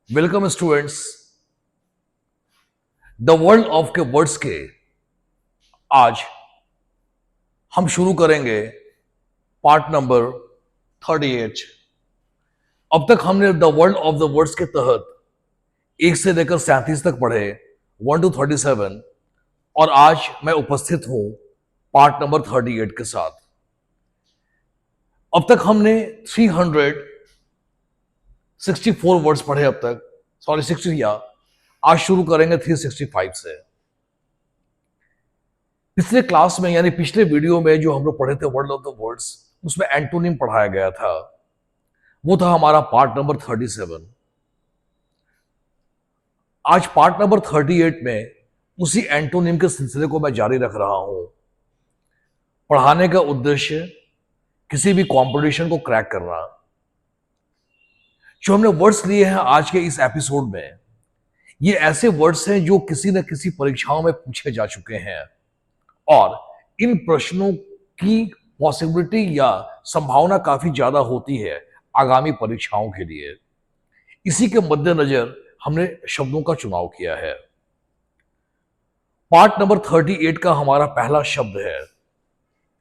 Welcome students. The world of के words के आज हम शुरू करेंगे पार्ट नंबर 38। अब तक हमने the world of the words के तहत 1 से लेकर 37 तक पढ़े, 1 to 37। और आज मैं उपस्थित हूं पार्ट नंबर 38 के साथ। अब तक हमने 364 वर्ड्स पढ़े अब तक, सॉरी 60 या आज शुरू करेंगे 365 से। पिछले क्लास में यानी पिछले वीडियो में जो हम लोग पढ़े थे वर्ल्ड ऑफ द वर्ड्स, उसमें एंटोनिम पढ़ाया गया था। वो था हमारा पार्ट नंबर 37। आज पार्ट नंबर 38 में उसी एंटोनिम के सिलसिले को मैं जारी रख रहा हूं। पढ़ाने का उद्देश्य किसी भी कंपटीशन को क्रैक करना। जो हमने वर्ड्स लिए हैं आज के इस एपिसोड में, ये ऐसे वर्ड्स हैं जो किसी न किसी परीक्षाओं में पूछे जा चुके हैं और इन प्रश्नों की पॉसिबिलिटी या संभावना काफी ज्यादा होती है आगामी परीक्षाओं के लिए। इसी के मद्देनजर हमने शब्दों का चुनाव किया है। पार्ट नंबर 38 का हमारा पहला शब्द है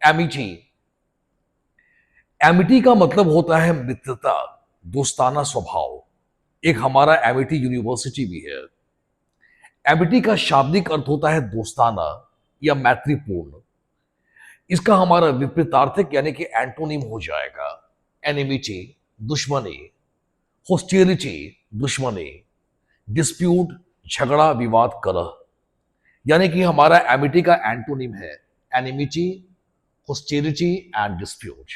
एमिटी। एमिटी का मतलब होता है मित्रता, दोस्ताना स्वभाव। एक हमारा एमिटी यूनिवर्सिटी भी है। एमिटी का शाब्दिक अर्थ होता है दोस्ताना या मैत्रीपूर्ण। इसका हमारा विपरीतार्थक यानी कि एंटोनिम हो जाएगा एनिमिटी, दुश्मनी, होस्टिलिटी, दुश्मनी, डिस्प्यूट, झगड़ा, विवाद, कलह। यानी कि हमारा एमिटी का एंटोनिम है एनिमिटी, होस्टिलिटी एंड डिस्प्यूट।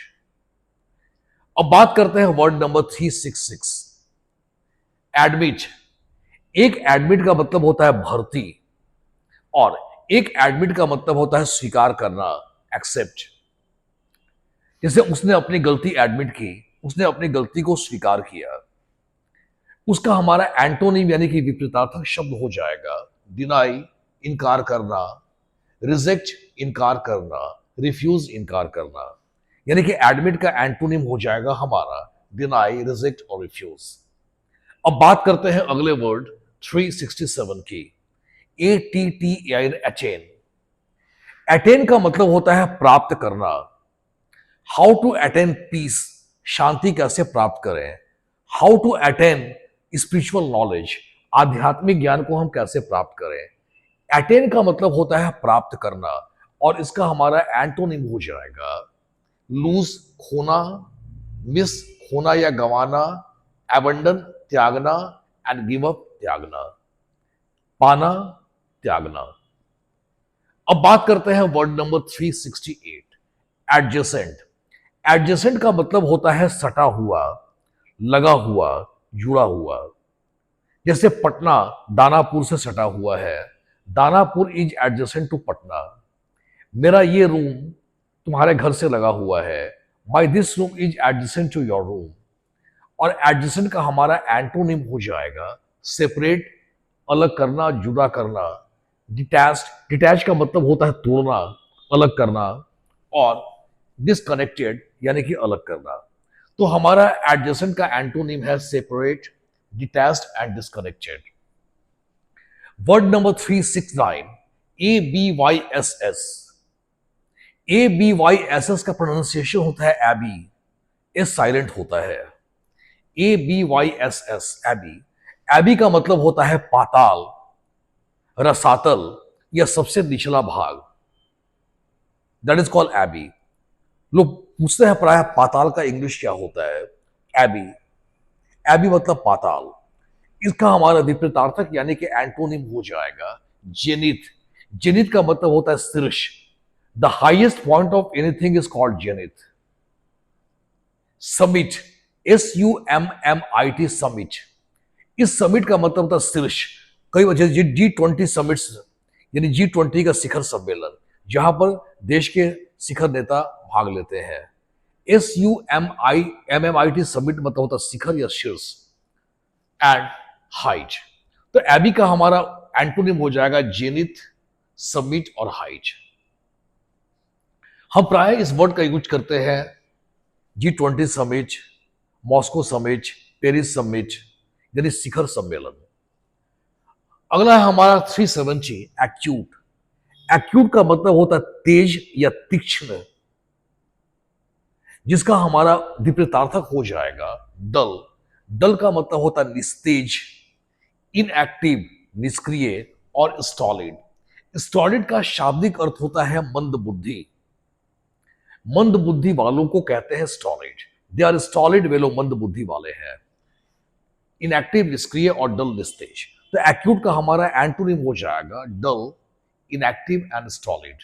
अब बात करते हैं वर्ड नंबर 366 एडमिट। एक एडमिट का मतलब होता है भर्ती और एक एडमिट का मतलब होता है स्वीकार करना, एक्सेप्ट। जैसे उसने अपनी गलती एडमिट की, उसने अपनी गलती को स्वीकार किया। उसका हमारा एंटोनिम यानी कि विपरीतार्थक शब्द हो जाएगा डिनाई, इनकार करना, रिजेक्ट, इनकार करना, रिफ्यूज, इनकार करना। यानी कि एडमिट का एंटोनिम हो जाएगा हमारा डिनाई, रिजेक्ट और रिफ्यूज। अब बात करते हैं अगले वर्ड 367 की, ATTAIN, अटेन। अटेन का मतलब होता है प्राप्त करना। हाउ टू अटेन पीस, शांति कैसे प्राप्त करें। How to attain spiritual knowledge, आध्यात्मिक ज्ञान को हम कैसे प्राप्त करें। अटेन का मतलब होता है प्राप्त करना और इसका हमारा एंटोनिम हो जाएगा लूज, खोना, मिस, खोना या गंवाना, एबंडन, त्यागना एंड गिव अप, त्यागना, पाना, त्यागना। अब बात करते हैं वर्ड नंबर 368 एडजेसेंट। एडजेसेंट का मतलब होता है सटा हुआ, लगा हुआ, जुड़ा हुआ। जैसे पटना दानापुर से सटा हुआ है, Danapur is adjacent to Patna. मेरा ये रूम तुम्हारे घर से लगा हुआ है, my this room is adjacent to your room. और एडजेसेंट का हमारा एंटोनिम हो जाएगा सेपरेट, अलग करना, जुदा करना। डिटैच्ड, डिटैच का मतलब होता है तोड़ना, अलग करना। और डिसकनेक्टेड यानी कि अलग करना। तो हमारा एडजेसेंट का एंटोनिम है separate, detached and disconnected. Word number 369 ABYSS। ABYSS का प्रोनाउंसिएशन होता है एबी, एस साइलेंट होता है। ABYSS, AB. एबी का मतलब होता है पाताल, रसातल या सबसे निचला भाग। That is called abyss. लोग पूछते हैं प्राय पाताल का इंग्लिश क्या होता है। एबी, एबी मतलब पाताल। इसका हमारा विपरीतार्थक यानी कि एंटोनिम हो जाएगा जेनिथ। जेनिथ का मतलब होता है शीर्ष। The highest point of anything is called zenith. Summit, SUMMIT, summit. इस समिट का मतलब होता है शीर्ष। कई वजह G20 समिट्स यानी G20 का शिखर सम्मेलन, जहां पर देश के शिखर नेता भाग लेते हैं। SUMMIT समिट मतलब होता है शिखर या शीर्ष। एंड हाइट, तो एबी का हमारा एंटोनिम हो जाएगा जेनिथ, समिट और हाइट। हम प्राय इस वर्ड का यूज करते हैं G20 summit, Moscow summit, Paris summit, यानी शिखर सम्मेलन। अगला है हमारा 370 एक्यूट। एक्यूट का मतलब होता है तेज या तीक्ष्ण, जिसका हमारा विपरीतार्थक हो जाएगा डल। डल का मतलब होता है निस्तेज, इनएक्टिव निष्क्रिय, और स्टॉलिड। स्टॉलिड का शाब्दिक अर्थ होता है मंद बुद्धि। मंद बुद्धि वालों को कहते हैं स्टॉलिड। दे आर स्टॉलिड, वे लोग मंद बुद्धि वाले हैं। इनएक्टिव निष्क्रिय और डल निस्तेज। तो एक्यूट का हमारा एंटोनिम हो जाएगा डल, इनएक्टिव एंड स्टॉलिड।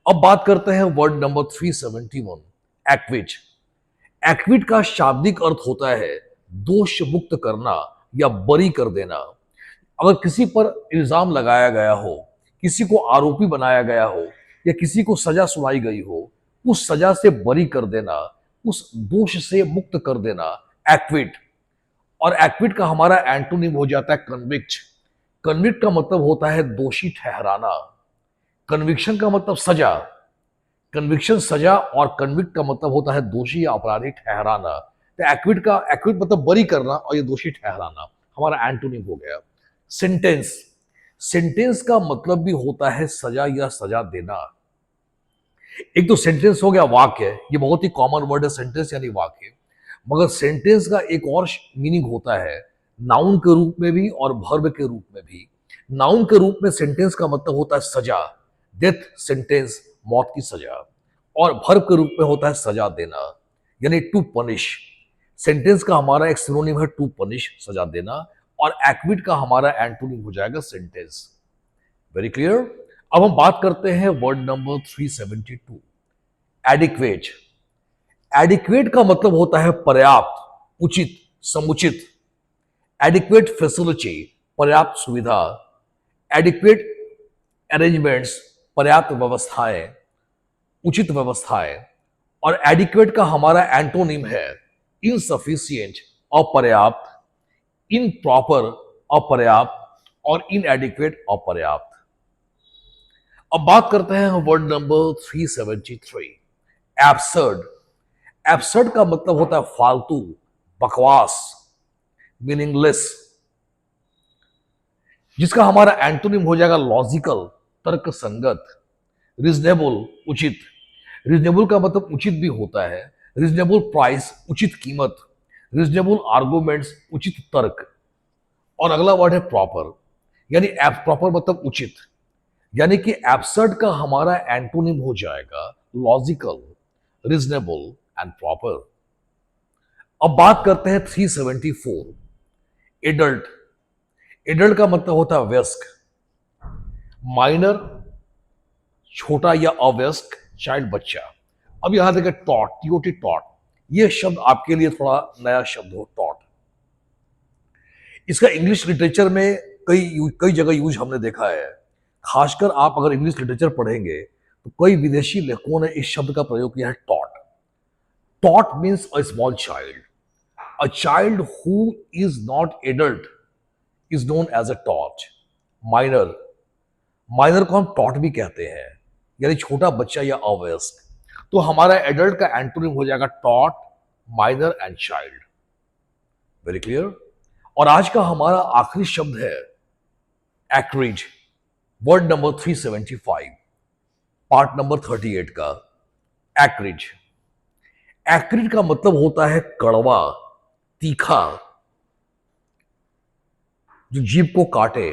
अब बात करते हैं वर्ड नंबर 371 एक्विट। एक्विट का शाब्दिक अर्थ होता है दोष मुक्त करना या बरी कर देना। अगर किसी पर इल्जाम लगाया गया हो, किसी को आरोपी बनाया गया हो, या किसी को सजा सुनाई गई हो, उस सजा से बरी कर देना, उस दोष से मुक्त कर देना, एक्विट। और एक्विट का हमारा एंटोनिम हो जाता है कन्विक्ट। कन्विक्ट का मतलब होता है दोषी ठहराना। कन्विक्शन का मतलब सजा, कन्विक्शन सजा, और कन्विक्ट का मतलब होता है दोषी या अपराधी ठहराना। तो एक्विट मतलब बरी करना, और ये दोषी ठहराना हमारा एंटोनिम हो गया। सेंटेंस। सेंटेंस का मतलब भी होता है सजा या सजा देना। एक तो सेंटेंस हो गया वाक्य, ये बहुत ही कॉमन वर्ड है सेंटेंस यानी वाक्य। मगर सेंटेंस का एक और मीनिंग होता है नाउन के रूप में भी और वर्ब के रूप में भी। नाउन के रूप में सेंटेंस का मतलब होता है सजा, डेथ सेंटेंस, मौत की सजा। और वर्ब के रूप में होता है सजा देना, यानी टू पनिश। सेंटेंस का हमारा एक सिनोनिम है टू पनिश, सजा देना। और एक्विट का हमारा एंटोनिम हो जाएगा सेंटेंस। Very clear. अब हम बात करते हैं वर्ड नंबर 372 एडिक्वेट। एडिक्वेट का मतलब होता है पर्याप्त, उचित, समुचित। एडिक्वेट फैसिलिटी, पर्याप्त सुविधा। एडिक्वेट अरेंजमेंट्स, पर्याप्त व्यवस्थाएं, उचित व्यवस्थाएं। और एडिक्वेट का हमारा एंटोनिम है इनसफिशिएंट, अपर्याप्त, इनप्रॉपर, अपर्याप्त, और इनएडिक्वेट, अपर्याप्त। अब बात करते हैं वर्ड नंबर 373 एब्सर्ड। एब्सर्ड का मतलब होता है फालतू, बकवास, मीनिंगलेस, जिसका हमारा एंटोनिम हो जाएगा लॉजिकल, तर्क संगत, रीजनेबल, उचित। रीजनेबल का मतलब उचित भी होता है। रीजनेबल प्राइस, उचित कीमत। रीजनेबल आर्गुमेंट्स, उचित तर्क। और अगला वर्ड है प्रॉपर, यानी प्रॉपर मतलब उचित। यानी कि एब्सर्ड का हमारा एंटोनिम हो जाएगा लॉजिकल, रीजनेबल एंड प्रॉपर। अब बात करते हैं 374 एडल्ट। एडल्ट का मतलब होता है वयस्क, माइनर, छोटा या अवयस्क, चाइल्ड, बच्चा। अब यहां देखिए टॉट, टीओटी टॉट, ये शब्द आपके लिए थोड़ा नया शब्द हो टॉट। इसका इंग्लिश लिटरेचर में कई कई जगह यूज हमने देखा है। खासकर आप अगर इंग्लिश लिटरेचर पढ़ेंगे तो कई विदेशी लेखकों ने इस शब्द का प्रयोग किया है tot. Tot means a small child. A child who is not adult is known as a tot. Minor, minor को हम टॉट भी कहते हैं, यानी छोटा बच्चा या अवयस्क। तो हमारा एडल्ट का एंटोनिम हो जाएगा taught, minor and child. Very clear. और आज का हमारा आखिरी शब्द है acrid. Word number 375 part number 38 का एक्रीड। एक्रीड का मतलब होता है कड़वा, तीखा, जो जीभ को काटे।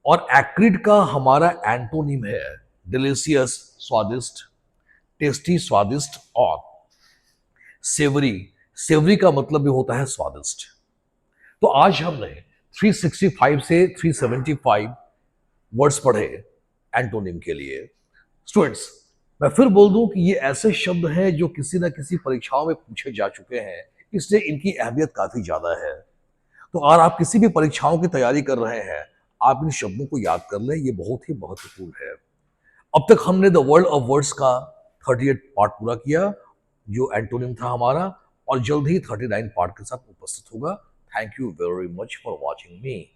और एक्रीड का हमारा एंटोनिम है डिलीशियस, स्वादिष्ट, टेस्टी, स्वादिष्ट, और सेवरी। सेवरी का मतलब भी होता है स्वादिष्ट। तो आज हमने 365 से 375 वर्ड्स पढ़े एंटोनिम के लिए। स्टूडेंट्स, मैं फिर बोल दूं कि ये ऐसे शब्द हैं जो किसी न किसी परीक्षाओं में पूछे जा चुके हैं, इसलिए इनकी अहमियत काफी ज्यादा है। तो अगर आप किसी भी परीक्षाओं की तैयारी कर रहे हैं, आप इन शब्दों को याद कर लें, ये बहुत ही महत्वपूर्ण है। अब तक हमने द वर्ल्ड ऑफ वर्ड्स का 38 पार्ट पूरा किया, जो एंटोनिम था हमारा, और जल्द ही 39 पार्ट के साथ उपस्थित होगा। Thank you very much for watching me.